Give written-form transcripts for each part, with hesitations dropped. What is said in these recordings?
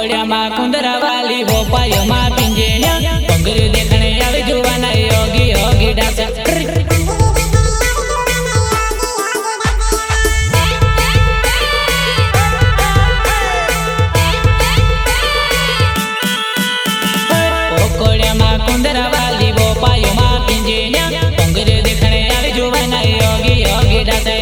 कोड़िया माँ कुंदरा वाली वो पायो माँ पिंजेनिया पंगरी देखने आवे जुवाना योगी योगी डांसा कोड़िया माँ कुंदरा वाली वो पायो माँ पिंजेनिया पंगरी देखने आवे जुवाना योगी योगी डांसा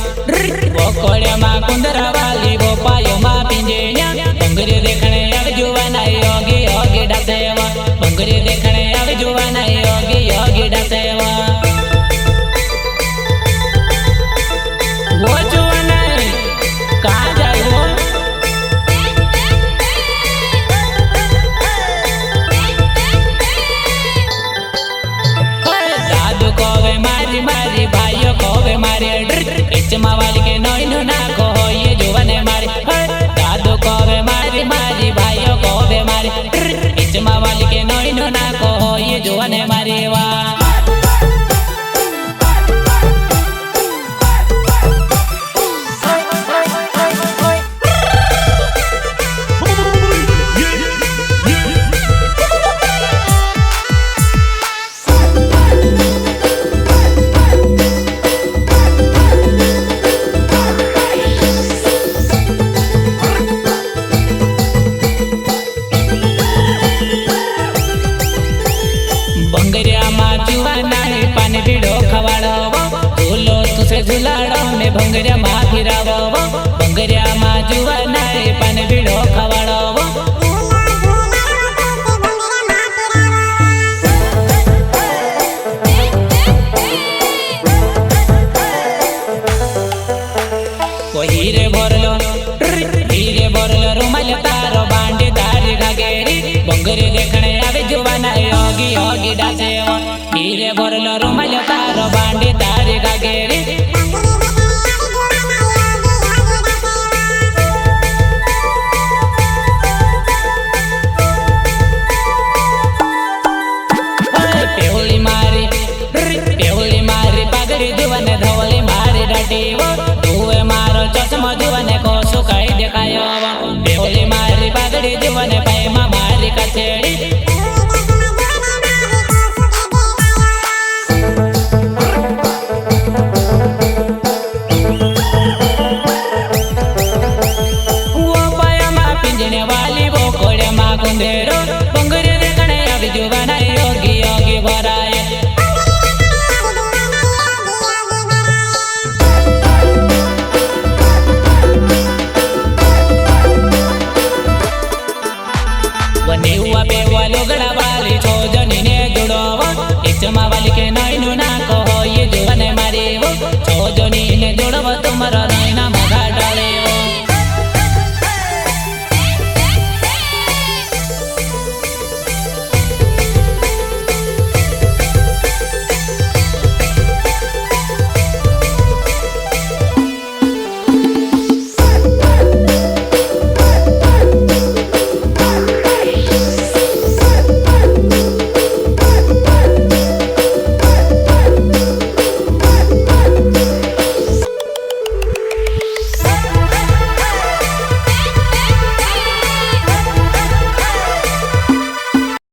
कोड़िया माँ कुंदरा वाली वो पायो माँ पिंजेनिया पंगरी देखने आवे जुवाना योगी योगी डांसेवा पंगरी देखने आवे जुवाना योगी योगी डांसेवा वो जुवाना कहाँ जाए वो दादू कोवे मारी मारी भाइयों कोवे मारे इचमा वाली के नोइनो ना को ये जुवाने मारी दादू कोवे मारी मारी भाइयों कोवे मारी इचमा वाली के नोइनो ना को ये जुवाने मारी वा पानी पीड़ो खवाड़ो झूलो तुसे झुलाड़ो ने भंगरिया माँ फिरावो भंगरिया माँ जुवाना पानी पीड़ो खवाड़ो हीरे भरलो रुमाल तारो बांडी तारी घागेरी भंगरी देखने आवे जुवाना योगी योगी डांसेवा हीरे भरलो रुमाल तारो बांडी तारी घागेरी पेवली मारी पागड़ी जुवाने धवली मारी डाटीवो धुए मारो चश्मा जुवाने को सुकाई देखायो पेवली मारी पागड़ी जुवाने पैमा मारी कचेड़ी वो पाया माँ पिंजने वाली वो कोड़िया माँ कुंदेरो पंगरी देखने आवे जुवाना योगी योगी भराए लोगड़ा वाली छोजनी ने जुड़ो इचमा वाली के नैनो ना को ये जुवाने मारी वो छोजनी ने जुड़ो तुम्हारा नैना